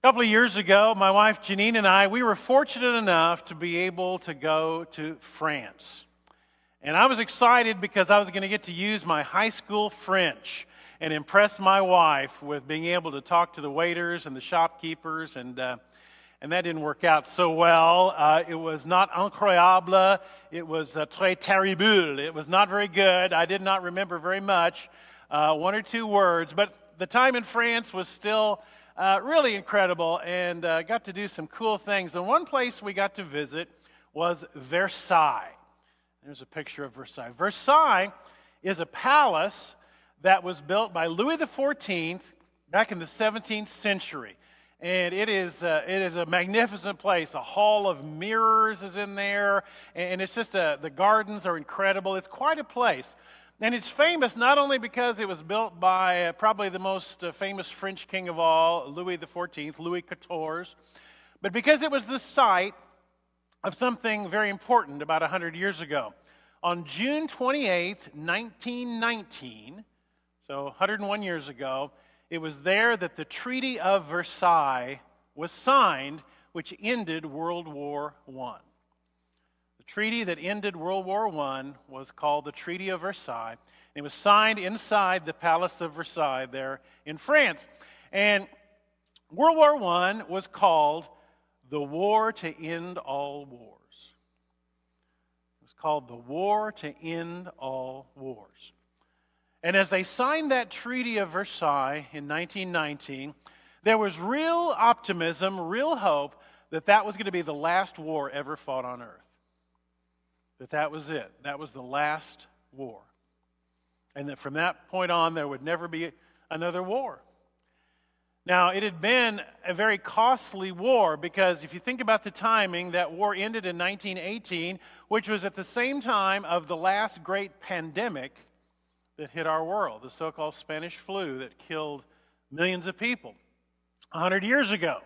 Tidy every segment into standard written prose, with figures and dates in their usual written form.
A couple of years ago, my wife Janine and I, we were fortunate enough to be able to go to France. And I was excited because I was going to get to use my high school French and impress my wife with being able to talk to the waiters and the shopkeepers, and that didn't work out so well. It was not incroyable, it was très terrible. It was not very good. I did not remember very much, one or two words, but the time in France was still really incredible, and got to do some cool things. And one place we got to visit was Versailles. There's a picture of Versailles. Versailles is a palace that was built by Louis XIV back in the 17th century. And it is a magnificent place. A hall of mirrors is in there, and it's just the gardens are incredible. It's quite a place. And it's famous not only because it was built by probably the most famous French king of all, Louis XIV, Louis XIV, but because it was the site of something very important about 100 years ago. On June 28th, 1919, so 101 years ago, it was there that the Treaty of Versailles was signed, which ended World War I. The treaty that ended World War I was called the Treaty of Versailles. It was signed inside the Palace of Versailles there in France. And World War I was called the War to End All Wars. It was called the War to End All Wars. And as they signed that Treaty of Versailles in 1919, there was real optimism, real hope that was going to be the last war ever fought on earth. That was it. That was the last war. And that from that point on, there would never be another war. Now, it had been a very costly war because if you think about the timing, that war ended in 1918, which was at the same time of the last great pandemic that hit our world, the so-called Spanish flu that killed millions of people 100 years ago.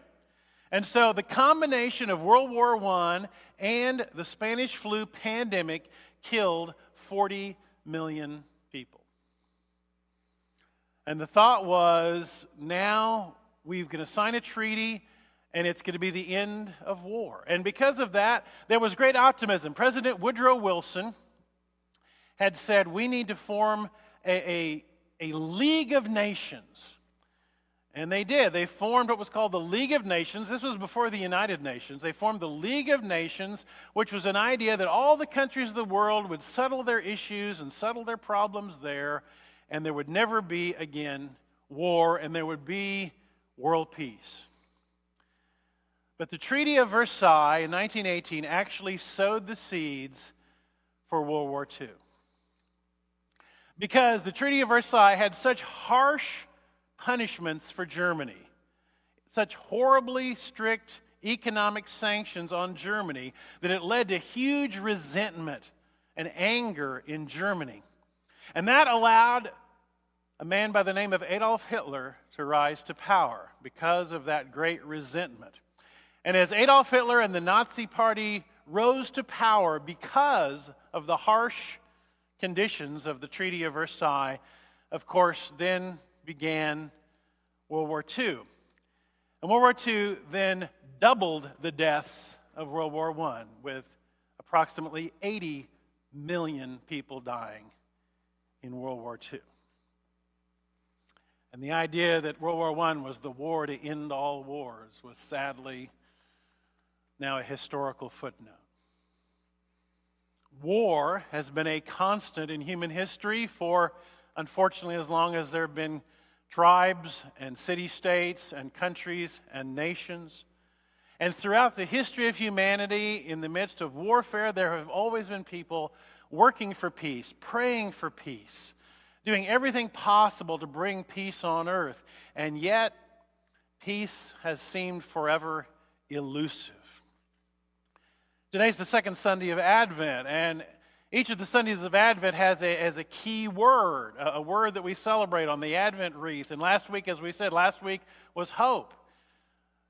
And so the combination of World War I and the Spanish flu pandemic killed 40 million people. And the thought was, now we're going to sign a treaty and it's going to be the end of war. And because of that, there was great optimism. President Woodrow Wilson had said, we need to form a League of Nations. And they did. They formed what was called the League of Nations. This was before the United Nations. They formed the League of Nations, which was an idea that all the countries of the world would settle their issues and settle their problems there, and there would never be, again, war, and there would be world peace. But the Treaty of Versailles in 1918 actually sowed the seeds for World War II. Because the Treaty of Versailles had such harsh punishments for Germany, such horribly strict economic sanctions on Germany, that it led to huge resentment and anger in Germany. And that allowed a man by the name of Adolf Hitler to rise to power because of that great resentment. And as Adolf Hitler and the Nazi Party rose to power because of the harsh conditions of the Treaty of Versailles, of course, then began World War II. And World War II then doubled the deaths of World War I, with approximately 80 million people dying in World War II. And the idea that World War I was the war to end all wars was sadly now a historical footnote. War has been a constant in human history for, unfortunately, as long as there have been tribes and city-states and countries and nations. And throughout the history of humanity, in the midst of warfare, there have always been people working for peace, praying for peace, doing everything possible to bring peace on earth. And yet, peace has seemed forever elusive. Today's the second Sunday of Advent, and each of the Sundays of Advent has a key word, a word that we celebrate on the Advent wreath. And last week, as we said, was hope.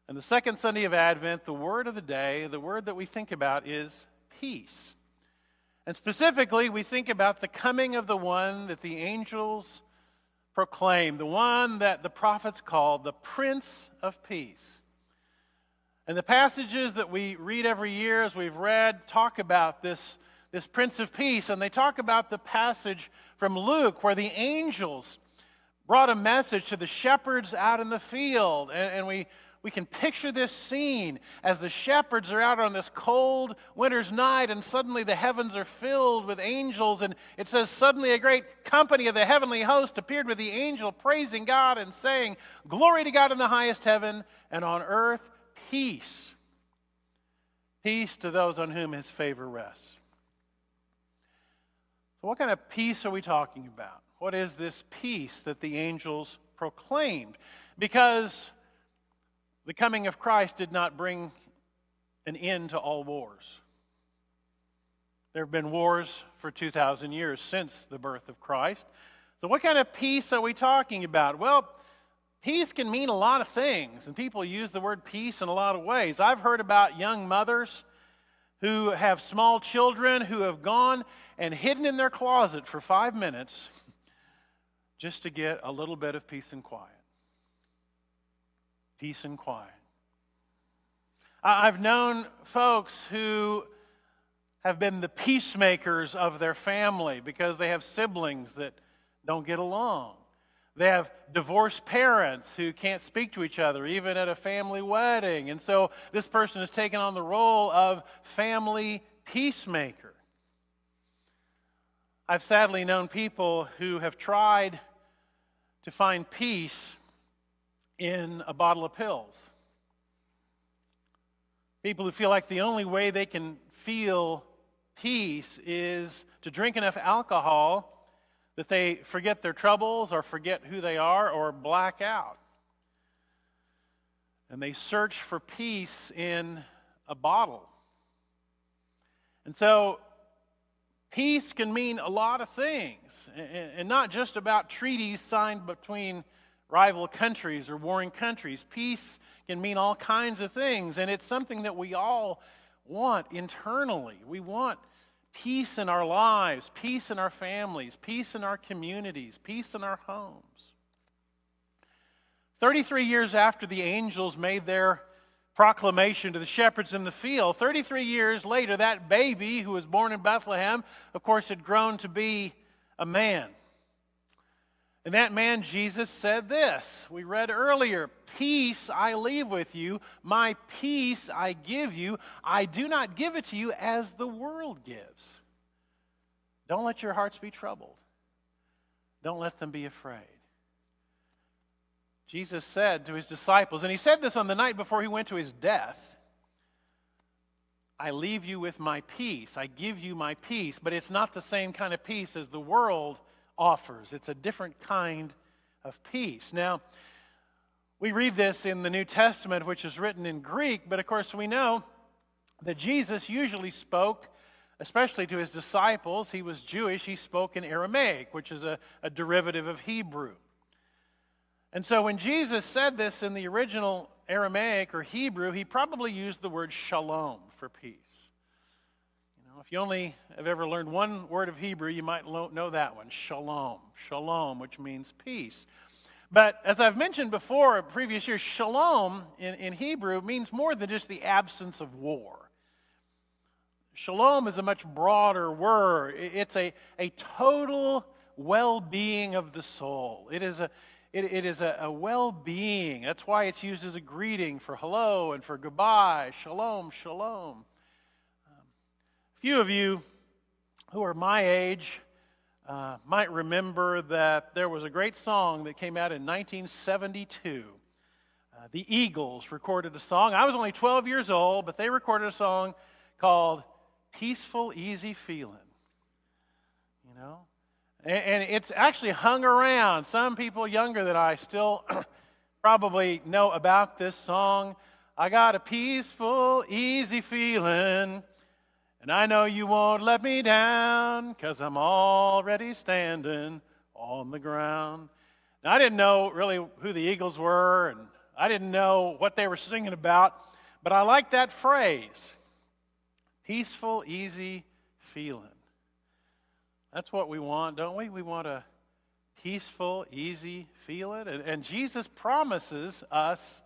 And the second Sunday of Advent, the word of the day, the word that we think about is peace. And specifically, we think about the coming of the one that the angels proclaim, the one that the prophets called the Prince of Peace. And the passages that we read every year, as we've read, talk about this Prince of Peace. And they talk about the passage from Luke where the angels brought a message to the shepherds out in the field. And we can picture this scene as the shepherds are out on this cold winter's night, and suddenly the heavens are filled with angels. And it says, suddenly a great company of the heavenly host appeared with the angel, praising God and saying, "Glory to God in the highest heaven, and on earth peace. Peace to those on whom his favor rests." So what kind of peace are we talking about? What is this peace that the angels proclaimed? Because the coming of Christ did not bring an end to all wars. There have been wars for 2,000 years since the birth of Christ. So what kind of peace are we talking about? Well, peace can mean a lot of things, and people use the word peace in a lot of ways. I've heard about young mothers who have small children who have gone and hidden in their closet for 5 minutes just to get a little bit of peace and quiet. Peace and quiet. I've known folks who have been the peacemakers of their family because they have siblings that don't get along. They have divorced parents who can't speak to each other, even at a family wedding. And so this person has taken on the role of family peacemaker. I've sadly known people who have tried to find peace in a bottle of pills. People who feel like the only way they can feel peace is to drink enough alcohol that they forget their troubles or forget who they are or black out. And they search for peace in a bottle. And so peace can mean a lot of things, and not just about treaties signed between rival countries or warring countries. Peace can mean all kinds of things, and it's something that we all want internally. We want peace in our lives, peace in our families, peace in our communities, peace in our homes. 33 years after the angels made their proclamation to the shepherds in the field, 33 years later, that baby who was born in Bethlehem, of course, had grown to be a man. And that man, Jesus, said this. We read earlier, "Peace I leave with you, my peace I give you. I do not give it to you as the world gives. Don't let your hearts be troubled. Don't let them be afraid." Jesus said to his disciples, and he said this on the night before he went to his death, "I leave you with my peace. I give you my peace." But it's not the same kind of peace as the world offers. It's a different kind of peace. Now, we read this in the New Testament, which is written in Greek, but of course we know that Jesus usually spoke, especially to his disciples. He was Jewish. He spoke in Aramaic, which is a derivative of Hebrew. And so when Jesus said this in the original Aramaic or Hebrew, he probably used the word shalom for peace. If you only have ever learned one word of Hebrew, you might know that one, shalom. Shalom, which means peace. But as I've mentioned before, previous years, shalom in Hebrew means more than just the absence of war. Shalom is a much broader word. It's a total well-being of the soul. It is a well-being. That's why it's used as a greeting for hello and for goodbye. Shalom, shalom. A few of you who are my age might remember that there was a great song that came out in 1972. The Eagles recorded a song. I was only 12 years old, but they recorded a song called "Peaceful, Easy Feeling." And it's actually hung around. Some people younger than I still probably know about this song. "I got a peaceful, easy feeling, and I know you won't let me down, 'cause I'm already standing on the ground." Now, I didn't know really who the Eagles were, and I didn't know what they were singing about, but I like that phrase, peaceful, easy feeling. That's what we want, don't we? We want a peaceful, easy feeling. And Jesus promises us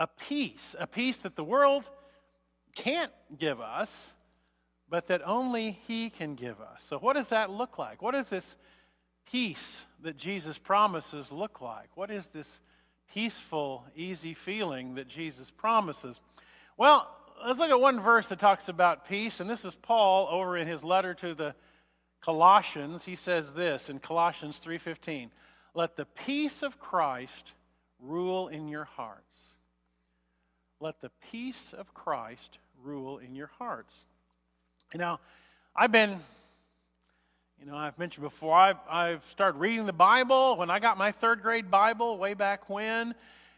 a peace that the world can't give us, but that only He can give us. So what does that look like? What does this peace that Jesus promises look like? What is this peaceful, easy feeling that Jesus promises? Well, let's look at one verse that talks about peace, and this is Paul over in his letter to the Colossians. He says this in Colossians 3:15, "Let the peace of Christ rule in your hearts." Let the peace of Christ rule in your hearts. Now, I've mentioned before, I've started reading the Bible when I got my third grade Bible way back when.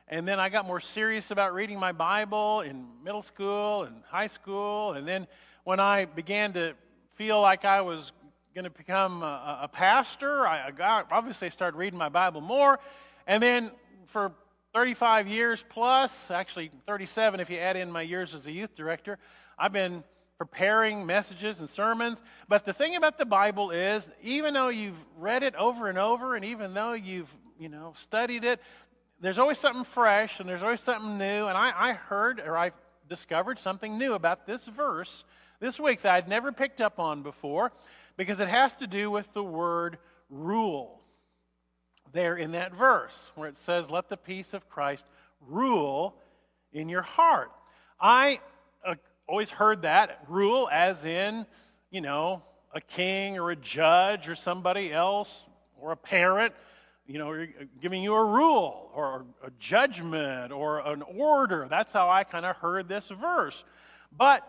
And then I got more serious about reading my Bible in middle school and high school. And then when I began to feel like I was going to become a pastor, obviously I started reading my Bible more. And then for 35 years plus, actually 37 if you add in my years as a youth director, I've been preparing messages and sermons. But the thing about the Bible is, even though you've read it over and over, and even though you've studied it, there's always something fresh and there's always something new. And I discovered something new about this verse this week that I'd never picked up on before, because it has to do with the word rule there in that verse where it says, "Let the peace of Christ rule in your heart." I always heard that rule as in, a king or a judge or somebody else or a parent, giving you a rule or a judgment or an order. That's how I kind of heard this verse. But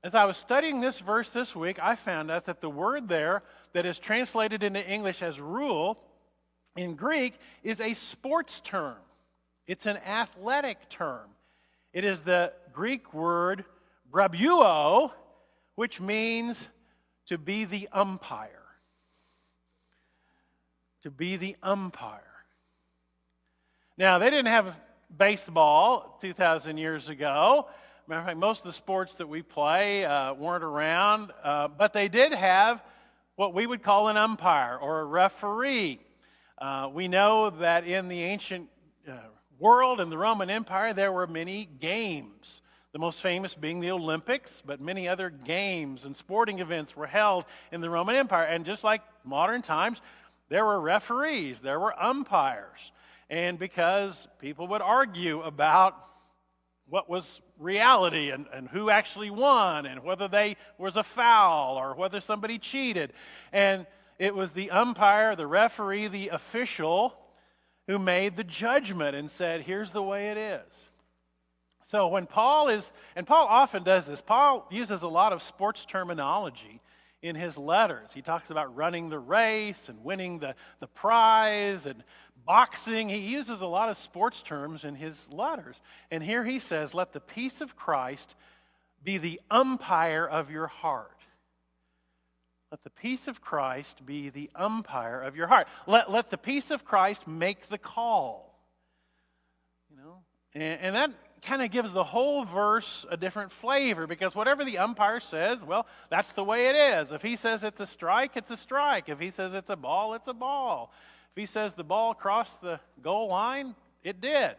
as I was studying this verse this week, I found out that the word there that is translated into English as rule in Greek is a sports term. It's an athletic term. It is the Greek word brabuo, which means to be the umpire. To be the umpire. Now, they didn't have baseball 2,000 years ago. Matter of fact, most of the sports that we play weren't around, but they did have what we would call an umpire or a referee. We know that in the ancient world, in the Roman Empire, there were many games. The most famous being the Olympics, but many other games and sporting events were held in the Roman Empire. And just like modern times, there were referees, there were umpires. And because people would argue about what was reality and who actually won and whether they was a foul or whether somebody cheated. And it was the umpire, the referee, the official who made the judgment and said, here's the way it is. So when Paul often does this, Paul uses a lot of sports terminology in his letters. He talks about running the race and winning the prize and boxing. He uses a lot of sports terms in his letters. And here he says, let the peace of Christ be the umpire of your heart. Let the peace of Christ be the umpire of your heart. Let the peace of Christ make the call. And that kind of gives the whole verse a different flavor, because whatever the umpire says, well, that's the way it is. If he says it's a strike, it's a strike. If he says it's a ball, it's a ball. If he says the ball crossed the goal line, it did.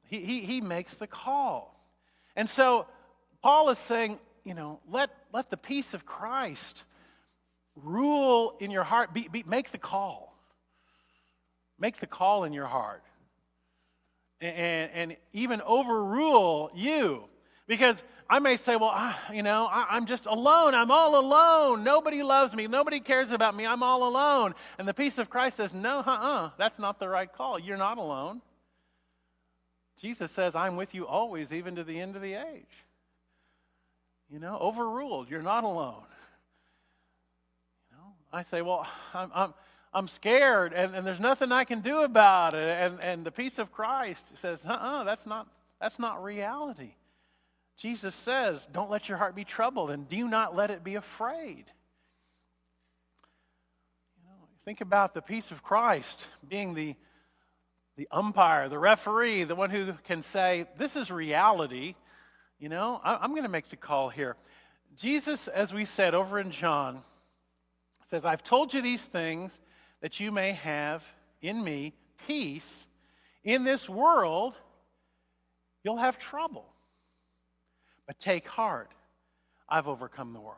He makes the call. And so Paul is saying, let the peace of Christ rule in your heart. Make the call. Make the call in your heart. And even overrule you. Because I may say, well, I'm just alone. I'm all alone. Nobody loves me. Nobody cares about me. I'm all alone. And the peace of Christ says, no, that's not the right call. You're not alone. Jesus says, I'm with you always, even to the end of the age. Overruled. You're not alone. I say, well, I'm scared, and there's nothing I can do about it. And the peace of Christ says, that's not reality. Jesus says, don't let your heart be troubled, and do not let it be afraid. Think about the peace of Christ being the umpire, the referee, the one who can say, this is reality. I'm going to make the call here. Jesus, as we said over in John, says, I've told you these things that you may have in me peace. In this world, You'll have trouble. But take heart. I've overcome the world.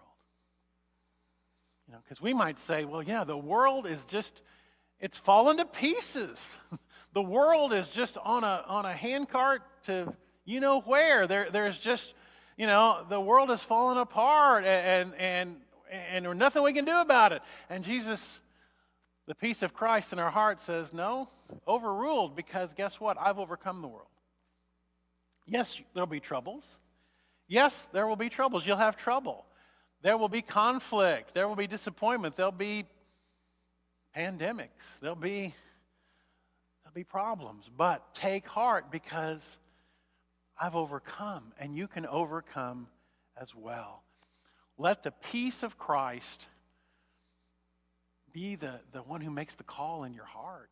Because we might say, well, yeah, the world is just, it's fallen to pieces. The world is just on a handcart to where. There's just, the world has fallen apart and there's nothing we can do about it. And Jesus, the peace of Christ in our heart says, no, overruled, because guess what? I've overcome the world. Yes, there'll be troubles. Yes, there will be troubles. You'll have trouble. There will be conflict. There will be disappointment. There'll be pandemics. There'll be problems. But take heart, because I've overcome, and you can overcome as well. Let the peace of Christ be the one who makes the call in your heart,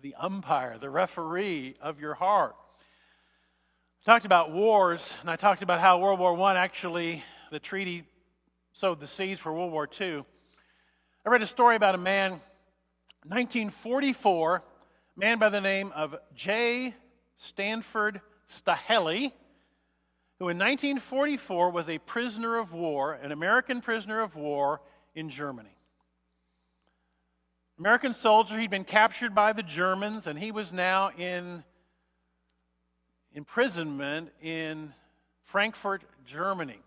the umpire, the referee of your heart. I talked about wars, and I talked about how World War I actually, the treaty sowed the seeds for World War II. I read a story about a man, 1944, a man by the name of J. Stanford Staheli, who in 1944 was a prisoner of war, an American prisoner of war in Germany. American soldier, he'd been captured by the Germans, and he was now in imprisonment in Frankfurt, Germany.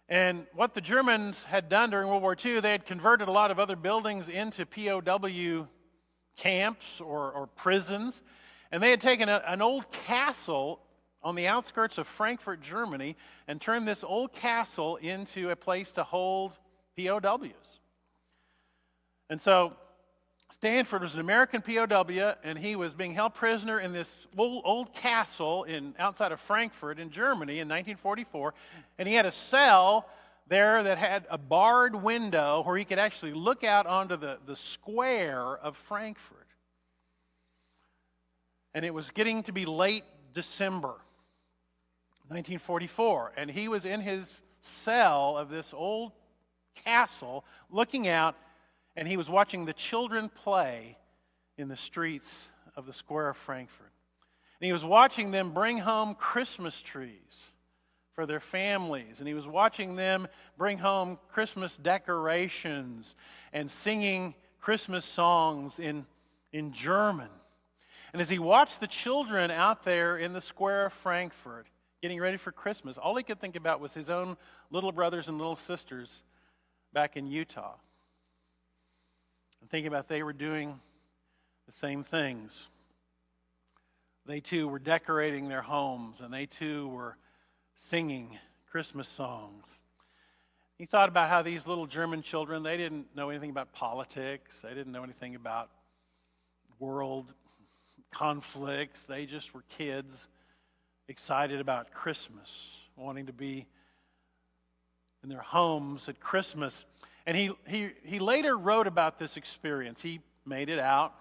And what the Germans had done during World War II, they had converted a lot of other buildings into POW camps or prisons. And they had taken an old castle on the outskirts of Frankfurt, Germany, and turned this old castle into a place to hold POWs. And so Stanford was an American POW, and he was being held prisoner in this old castle outside of Frankfurt in Germany in 1944. And he had a cell there that had a barred window where he could actually look out onto the square of Frankfurt. And it was getting to be late December 1944, and he was in his cell of this old castle looking out, and he was watching the children play in the streets of the square of Frankfurt. And he was watching them bring home Christmas trees for their families. And he was watching them bring home Christmas decorations and singing Christmas songs in German. And as he watched the children out there in the square of Frankfurt getting ready for Christmas, all he could think about was his own little brothers and little sisters back in Utah. And thinking about they were doing the same things. They too were decorating their homes, and they too were singing Christmas songs. He thought about how these little German children, they didn't know anything about politics. They didn't know anything about world conflicts. They just were kids excited about Christmas, wanting to be in their homes at Christmas. And he later wrote about this experience. He made it out,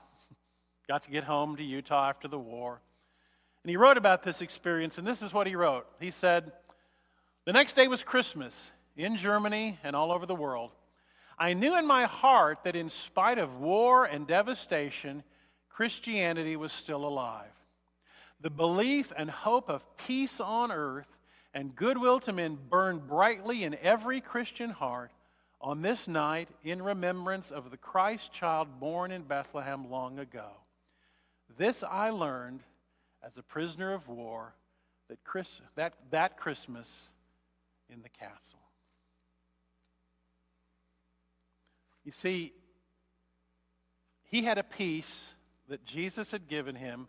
got to get home to Utah after the war. And he wrote about this experience, and this is what he wrote. He said, "The next day was Christmas in Germany and all over the world. I knew in my heart that in spite of war and devastation, Christianity was still alive. The belief and hope of peace on earth and goodwill to men burned brightly in every Christian heart on this night in remembrance of the Christ child born in Bethlehem long ago. This I learned as a prisoner of war that Christmas in the castle." You see, he had a peace that Jesus had given him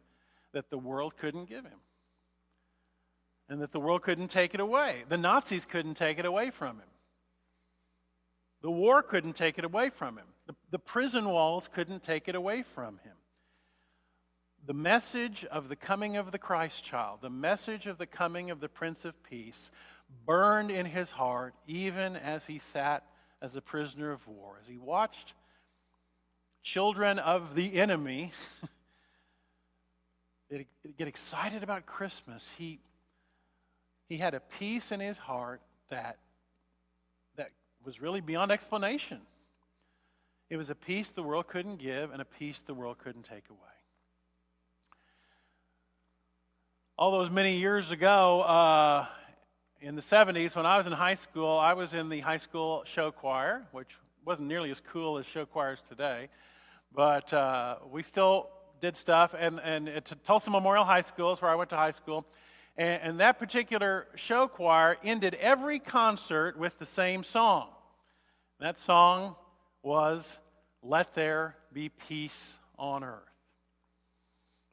that the world couldn't give him. And that the world couldn't take it away. The Nazis couldn't take it away from him. The war couldn't take it away from him. The prison walls couldn't take it away from him. The message of the coming of the Christ child, the message of the coming of the Prince of Peace, burned in his heart even as he sat as a prisoner of war. As he watched children of the enemy get excited about Christmas, he had a peace in his heart that was really beyond explanation. It was a peace the world couldn't give and a peace the world couldn't take away. All those many years ago, in the 70s, when I was in high school, I was in the high school show choir, which wasn't nearly as cool as show choirs today, but we still did stuff. And at Tulsa Memorial High School is where I went to high school. And that particular show choir ended every concert with the same song. That song was, "Let There Be Peace on Earth."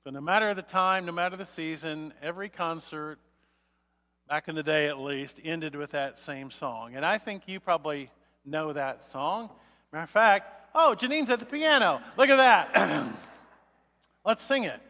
So no matter the time, no matter the season, every concert, back in the day at least, ended with that same song. And I think you probably know that song. Matter of fact, oh, Janine's at the piano. Look at that. Let's sing it.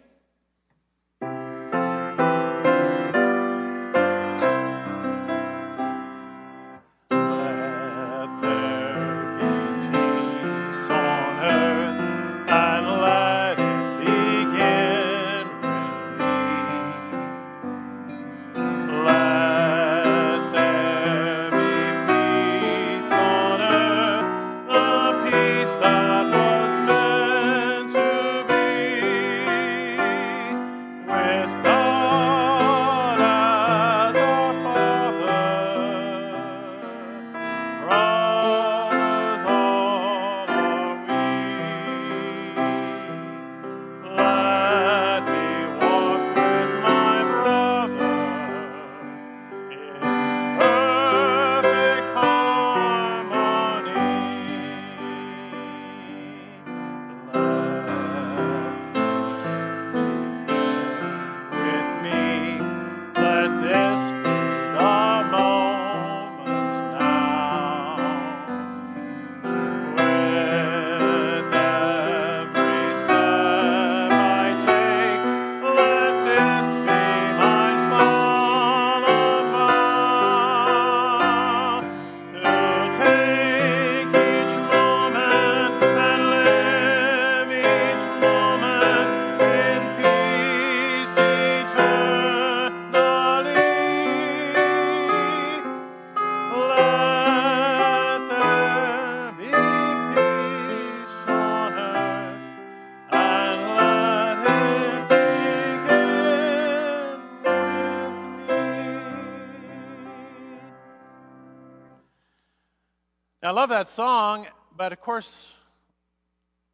Now, I love that song, but of course,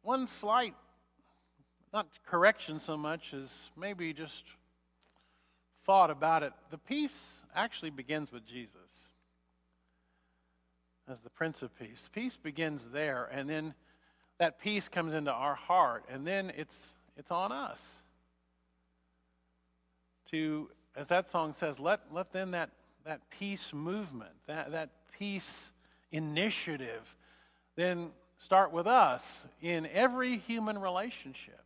one slight, not correction so much as maybe just thought about it. The peace actually begins with Jesus as the Prince of Peace. Peace begins there, and then that peace comes into our heart, and then it's on us to, as that song says, let then that peace movement, that peace initiative, then start with us in every human relationship,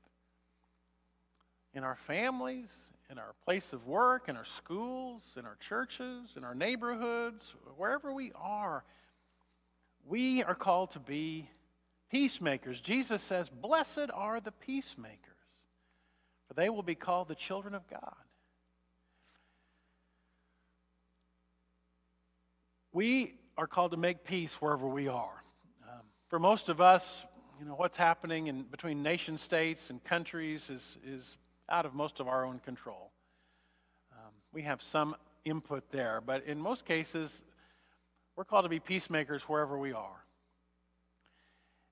in our families, in our place of work, in our schools, in our churches, in our neighborhoods, wherever we are. We are called to be peacemakers. Jesus says, "Blessed are the peacemakers, for they will be called the children of God." We are called to make peace wherever we are. For most of us, what's happening between nation states and countries is out of most of our own control. We have some input there, but in most cases, we're called to be peacemakers wherever we are.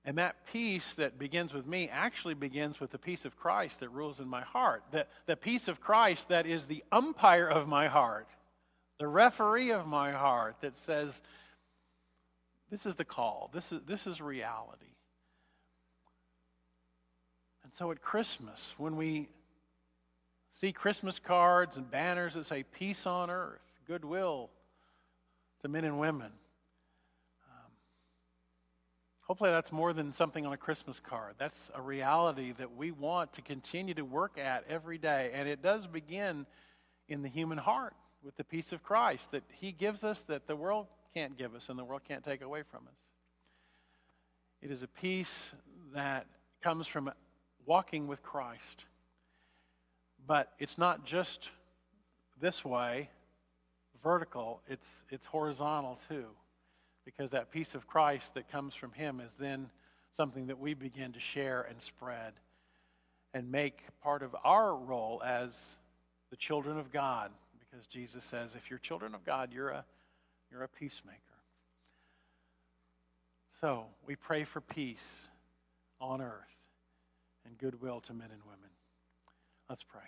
And that peace that begins with me actually begins with the peace of Christ that rules in my heart. The peace of Christ that is the umpire of my heart, the referee of my heart that says, this is the call, this is reality. And so at Christmas, when we see Christmas cards and banners that say peace on earth, goodwill to men and women, hopefully that's more than something on a Christmas card. That's a reality that we want to continue to work at every day. And it does begin in the human heart with the peace of Christ that He gives us, that the world can't give us and the world can't take away from us. It is a peace that comes from walking with Christ. But it's not just this way, vertical, it's horizontal too. Because that peace of Christ that comes from Him is then something that we begin to share and spread and make part of our role as the children of God, because Jesus says, if you're children of God, you're a peacemaker. So we pray for peace on earth and goodwill to men and women. Let's pray.